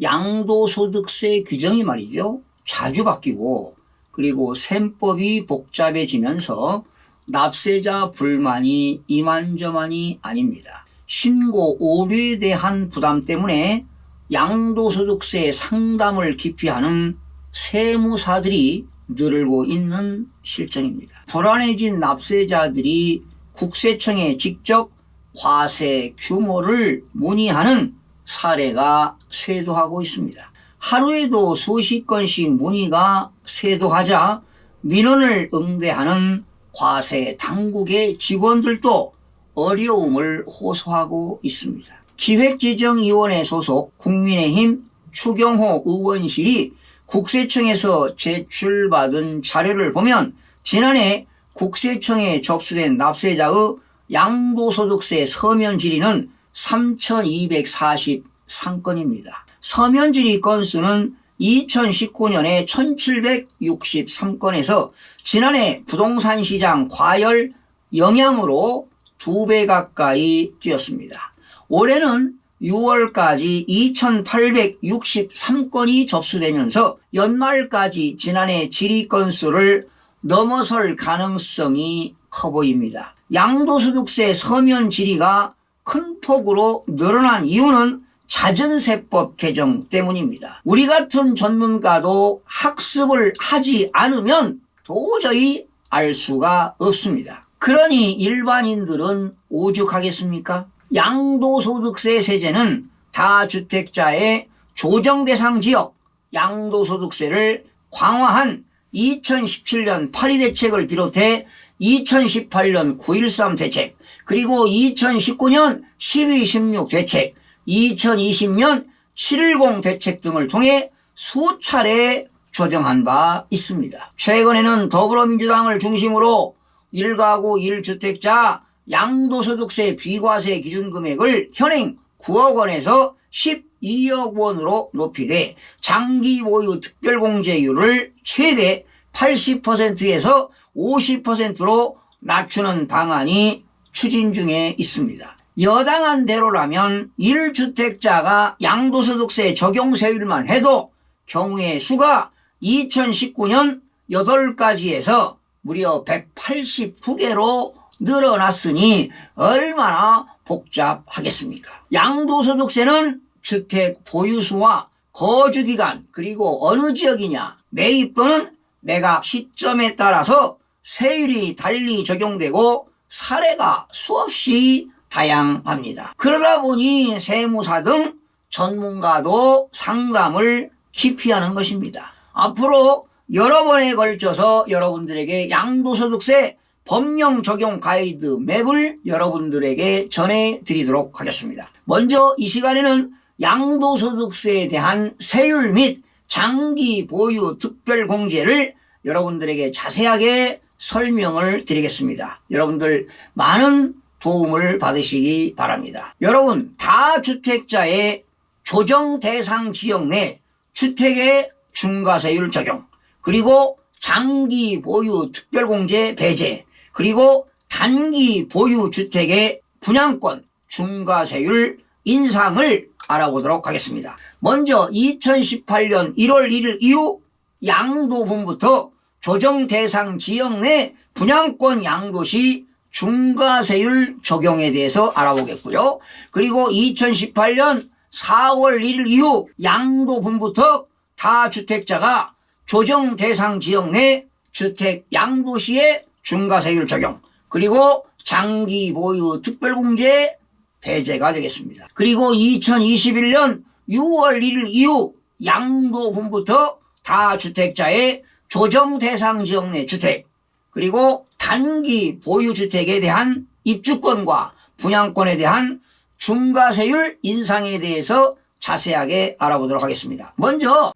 양도소득세 규정이 말이죠, 자주 바뀌고 그리고 셈법이 복잡해지면서 납세자 불만이 이만저만이 아닙니다. 신고 오류에 대한 부담 때문에 양도소득세 상담을 기피하는 세무사들이 늘고 있는 실정입니다. 불안해진 납세자들이 국세청에 직접 과세 규모를 문의하는 사례가 쇄도하고 있습니다. 하루에도 수십 건씩 문의가 쇄도하자 민원을 응대하는 과세 당국의 직원들도 어려움을 호소하고 있습니다. 기획재정위원회 소속 국민의힘 추경호 의원실이 국세청에서 제출받은 자료를 보면 지난해 국세청에 접수된 납세자의 양도소득세 서면 질의는 3,243건입니다. 서면 질의 건수는 2019년에 1,763건에서 지난해 부동산 시장 과열 영향으로 2배 가까이 뛰었습니다. 올해는 6월까지 2,863건이 접수되면서 연말까지 지난해 질의 건수를 넘어설 가능성이 커 보입니다. 양도소득세 서면 질의가 큰 폭으로 늘어난 이유는 자전세법 개정 때문입니다. 우리 같은 전문가도 학습을 하지 않으면 도저히 알 수가 없습니다. 그러니 일반인들은 오죽하겠습니까? 양도소득세 세제는 다주택자의 조정대상 지역 양도소득세를 강화한 2017년 8.2 대책을 비롯해 2018년 9.13 대책, 그리고 2019년 12.16 대책, 2020년 7.10 대책 등을 통해 수차례 조정한 바 있습니다. 최근에는 더불어민주당을 중심으로 1가구 1주택자 양도소득세 비과세 기준금액을 현행 9억 원에서 12억 원으로 높이되 장기 보유 특별공제율을 최대 80%에서 50%로 낮추는 방안이 추진 중에 있습니다. 여당안 대로라면 1주택자가 양도소득세 적용세율만 해도 경우의 수가 2019년 8가지에서 무려 189개로 늘어났으니 얼마나 복잡하겠습니까? 양도소득세는 주택 보유수와 거주기간 그리고 어느 지역이냐, 매입 또는 매각 시점에 따라서 세율이 달리 적용되고 사례가 수없이 다양합니다. 그러다 보니 세무사 등 전문가도 상담을 기피하는 것입니다. 앞으로 여러 번에 걸쳐서 여러분들에게 양도소득세 법령 적용 가이드 맵을 여러분들에게 전해드리도록 하겠습니다. 먼저 이 시간에는 양도소득세에 대한 세율 및 장기 보유 특별공제를 여러분들에게 자세하게 설명을 드리겠습니다. 여러분들 많은 도움을 받으시기 바랍니다. 여러분, 다주택자의 조정 대상 지역 내 주택의 중과세율 적용, 그리고 장기 보유 특별공제 배제, 그리고 단기 보유 주택의 분양권 중과세율 인상을 알아보도록 하겠습니다. 먼저 2018년 1월 1일 이후 양도분부터 조정 대상 지역 내 분양권 양도 시 중과세율 적용에 대해서 알아보겠고요. 그리고 2018년 4월 1일 이후 양도분부터 다주택자가 조정 대상 지역 내 주택 양도 시의 중과세율 적용, 그리고 장기 보유 특별공제 배제가 되겠습니다. 그리고 2021년 6월 1일 이후 양도분부터 다주택자의 조정 대상 지역 내 주택, 그리고 단기 보유주택에 대한 입주권과 분양권에 대한 중과세율 인상에 대해서 자세하게 알아보도록 하겠습니다. 먼저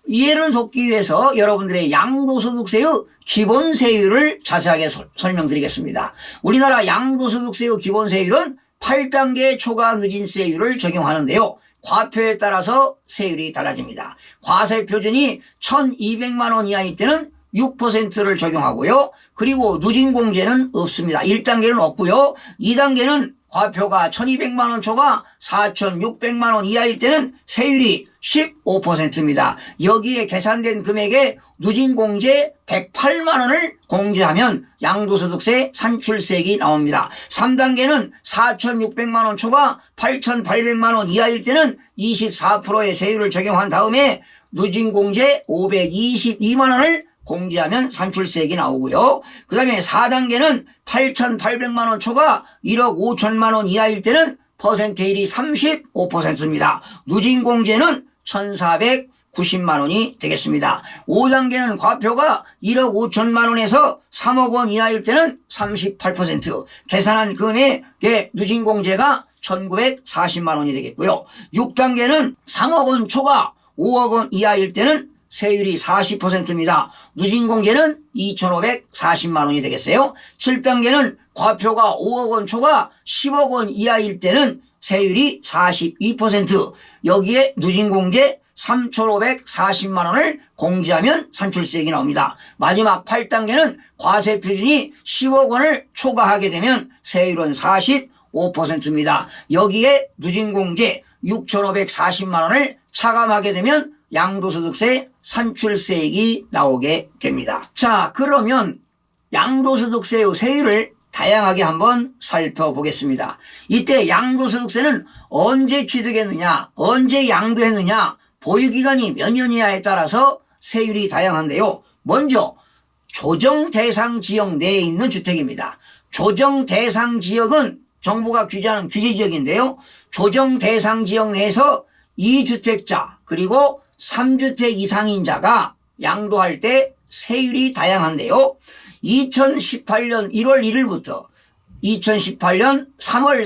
이해를 돕기 위해서 여러분들의 양도소득세의 기본세율을 자세하게 설명드리겠습니다. 우리나라 양도소득세의 기본세율은 8단계 초과 누진세율을 적용하는데요. 과표에 따라서 세율이 달라집니다. 과세표준이 1,200만 원 이하일 때는 6%를 적용하고요. 그리고 누진공제는 없습니다. 1단계는 없고요. 2단계는 과표가 1200만 원 초과 4600만 원 이하일 때는 세율이 15%입니다. 여기에 계산된 금액에 누진공제 108만 원을 공제하면 양도소득세 산출세액이 나옵니다. 3단계는 4600만 원 초과 8800만 원 이하일 때는 24%의 세율을 적용한 다음에 누진공제 522만 원을 공제하면 산출세액이 나오고요. 그 다음에 4단계는 8,800만 원 초과 1억 5천만 원 이하일 때는 퍼센테일이 35%입니다. 누진공제는 1,490만 원이 되겠습니다. 5단계는 과표가 1억 5천만 원에서 3억 원 이하일 때는 38%, 계산한 금액의 누진공제가 1,940만 원이 되겠고요. 6단계는 3억 원 초과 5억 원 이하일 때는 세율이 40%입니다. 누진공제는 2,540만 원이 되겠어요. 7단계는 과표가 5억 원 초과 10억 원 이하일 때는 세율이 42%, 여기에 누진공제 3,540만 원을 공제하면 산출세액이 나옵니다. 마지막 8단계는 과세 표준이 10억 원을 초과하게 되면 세율은 45%입니다. 여기에 누진공제 6,540만 원을 차감하게 되면 양도소득세 산출세액이 나오게 됩니다. 자, 그러면 양도소득세의 세율을 다양하게 한번 살펴보겠습니다. 이때 양도소득세는 언제 취득했느냐, 언제 양도했느냐, 보유기간이 몇 년이냐에 따라서 세율이 다양한데요. 먼저 조정 대상 지역 내에 있는 주택입니다. 조정 대상 지역은 정부가 규제하는 규제지역인데요. 조정 대상 지역 내에서 2주택자 그리고 3주택 이상인 자가 양도할 때 세율이 다양한데요. 2018년 1월 1일부터 2018년 3월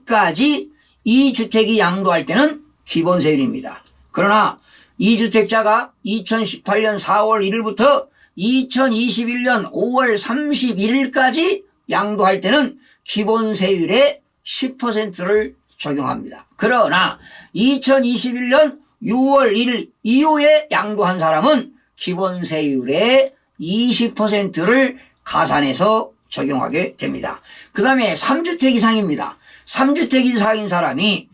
31일까지 2주택이 양도할 때는 기본세율입니다. 그러나 2주택자가 2018년 4월 1일부터 2021년 5월 31일까지 양도할 때는 기본세율의 10%를 적용합니다. 그러나 2021년 6월 1일 이후에 양도한 사람은 기본세율의 20%를 가산해서 적용하게 됩니다. 그 다음에 3주택 이상입니다. 3주택 이상인 사람이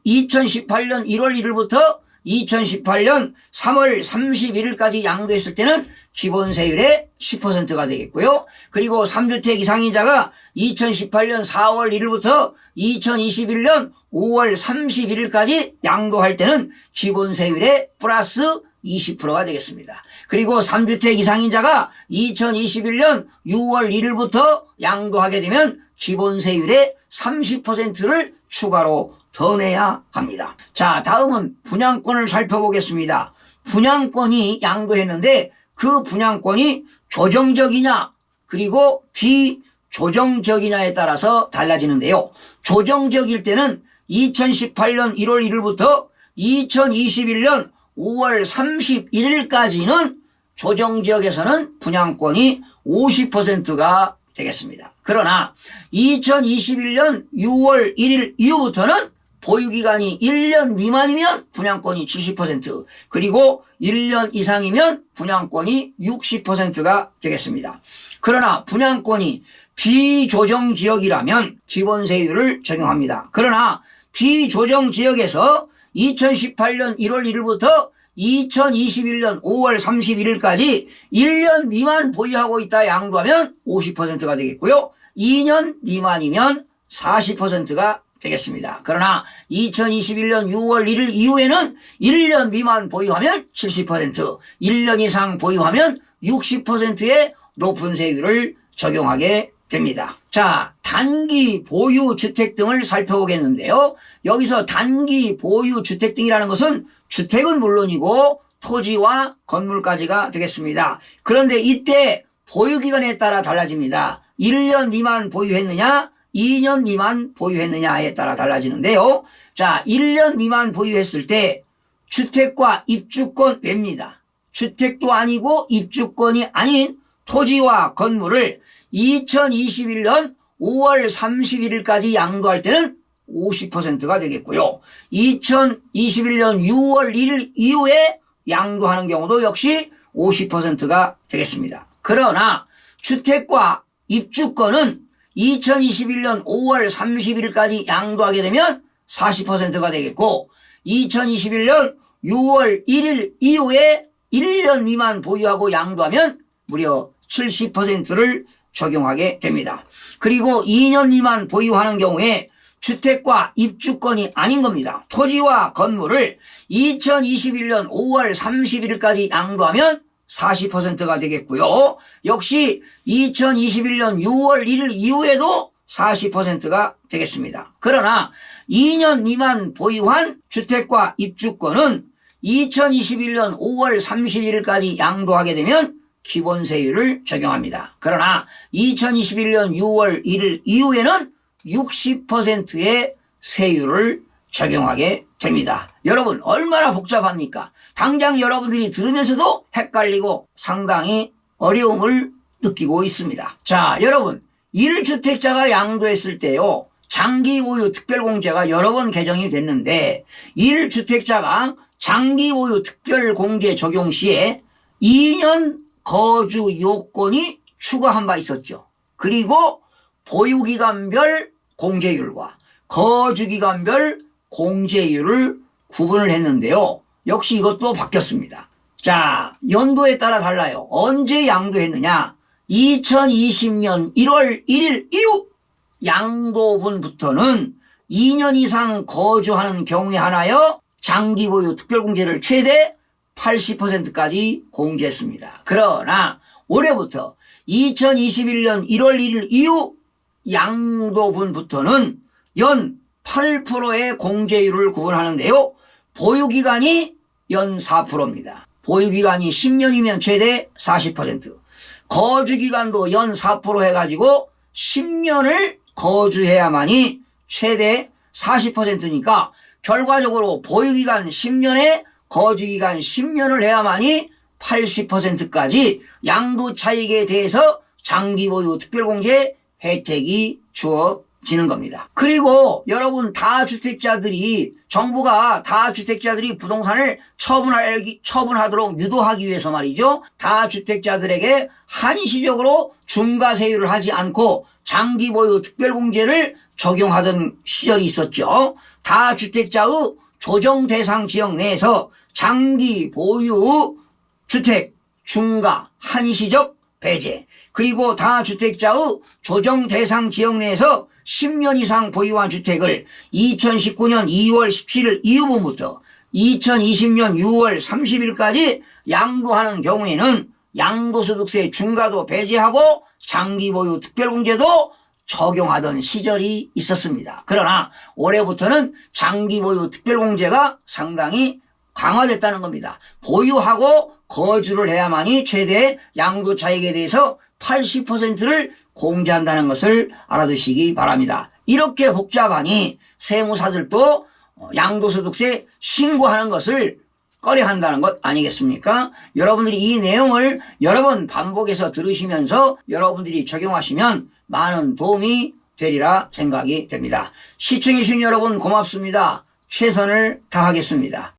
2018년 1월 1일부터 2018년 3월 31일까지 양도했을 때는 기본세율의 10%가 되겠고요. 그리고 3주택 이상인 자가 2018년 4월 1일부터 2021년 5월 31일까지 양도할 때는 기본세율의 플러스 20%가 되겠습니다. 그리고 3주택 이상인 자가 2021년 6월 1일부터 양도하게 되면 기본세율의 30%를 추가로 더 내야 합니다. 자, 다음은 분양권을 살펴보겠습니다. 분양권이 양도했는데 그 분양권이 조정적이냐 그리고 비조정적이냐에 따라서 달라지는데요. 조정적일 때는 2018년 1월 1일부터 2021년 5월 31일까지는 조정지역에서는 분양권이 50%가 되겠습니다. 그러나 2021년 6월 1일 이후부터는 보유기간이 1년 미만이면 분양권이 70%, 그리고 1년 이상이면 분양권이 60%가 되겠습니다. 그러나 분양권이 비조정지역이라면 기본세율을 적용합니다. 그러나 비조정지역에서 2018년 1월 1일부터 2021년 5월 31일까지 1년 미만 보유하고 있다 양도하면 50%가 되겠고요. 2년 미만이면 40%가 되겠습니다. 그러나 2021년 6월 1일 이후에는 1년 미만 보유하면 70%, 1년 이상 보유하면 60%의 높은 세율을 적용하게 됩니다. 자, 단기 보유 주택 등을 살펴보겠는데요. 여기서 단기 보유 주택 등이라는 것은 주택은 물론이고 토지와 건물까지가 되겠습니다. 그런데 이때 보유기간에 따라 달라집니다. 1년 미만 보유했느냐 2년 미만 보유했느냐에 따라 달라지는데요. 자, 1년 미만 보유했을 때 주택과 입주권 외입니다. 주택도 아니고 입주권이 아닌 토지와 건물을 2021년 5월 31일까지 양도할 때는 50%가 되겠고요. 2021년 6월 1일 이후에 양도하는 경우도 역시 50%가 되겠습니다. 그러나 주택과 입주권은 2021년 5월 31일까지 양도하게 되면 40%가 되겠고 2021년 6월 1일 이후에 1년 미만 보유하고 양도하면 무려 70%를 적용하게 됩니다. 그리고 2년 미만 보유하는 경우에 주택과 입주권이 아닌 겁니다. 토지와 건물을 2021년 5월 31일까지 양도하면 40%가 되겠고요. 역시 2021년 6월 1일 이후에도 40%가 되겠습니다. 그러나 2년 미만 보유한 주택과 입주권은 2021년 5월 31일까지 양도하게 되면 기본세율을 적용합니다. 그러나 2021년 6월 1일 이후에는 60%의 세율을 적용하게 됩니다. 여러분 얼마나 복잡합니까? 당장 여러분들이 들으면서도 헷갈리고 상당히 어려움을 느끼고 있습니다. 자, 여러분 1주택자가 양도했을 때요. 장기보유 특별공제가 여러 번 개정이 됐는데 1주택자가 장기보유 특별공제 적용 시에 2년 거주 요건이 추가한 바 있었죠. 그리고 보유기간별 공제율과 거주기간별 공제율을 구분을 했는데요. 역시 이것도 바뀌었습니다. 자, 연도에 따라 달라요. 언제 양도했느냐? 2020년 1월 1일 이후 양도분부터는 2년 이상 거주하는 경우에 한하여 장기보유 특별공제를 최대 80%까지 공제했습니다. 그러나 올해부터 2021년 1월 1일 이후 양도분부터는 연 8%의 공제율을 구분하는데요. 보유기간이 연 4%입니다. 보유기간이 10년이면 최대 40%, 거주기간도 연 4% 해가지고 10년을 거주해야만이 최대 40%니까 결과적으로 보유기간 10년에 거주기간 10년을 해야만이 80%까지 양도차익에 대해서 장기보유 특별공제 혜택이 주어지는 겁니다. 그리고 여러분 다주택자들이 정부가 다주택자들이 부동산을 처분하도록 유도하기 위해서 말이죠. 다주택자들에게 한시적으로 중과세율을 하지 않고 장기보유 특별공제를 적용하던 시절이 있었죠. 다주택자의 조정대상 지역 내에서 장기보유 주택 중과 한시적 배제, 그리고 다주택자의 조정대상 지역 내에서 10년 이상 보유한 주택을 2019년 2월 17일 이후부터 2020년 6월 30일까지 양도하는 경우에는 양도소득세 중과도 배제하고 장기보유 특별공제도 적용하던 시절이 있었습니다. 그러나 올해부터는 장기보유 특별공제가 상당히 강화됐다는 겁니다. 보유하고 거주를 해야만이 최대 양도차익에 대해서 80%를 공제한다는 것을 알아두시기 바랍니다. 이렇게 복잡하니 세무사들도 양도소득세 신고하는 것을 꺼려한다는 것 아니겠습니까? 여러분들이 이 내용을 여러 번 반복해서 들으시면서 여러분들이 적용하시면 많은 도움이 되리라 생각이 됩니다. 시청해 주신 여러분 고맙습니다. 최선을 다하겠습니다.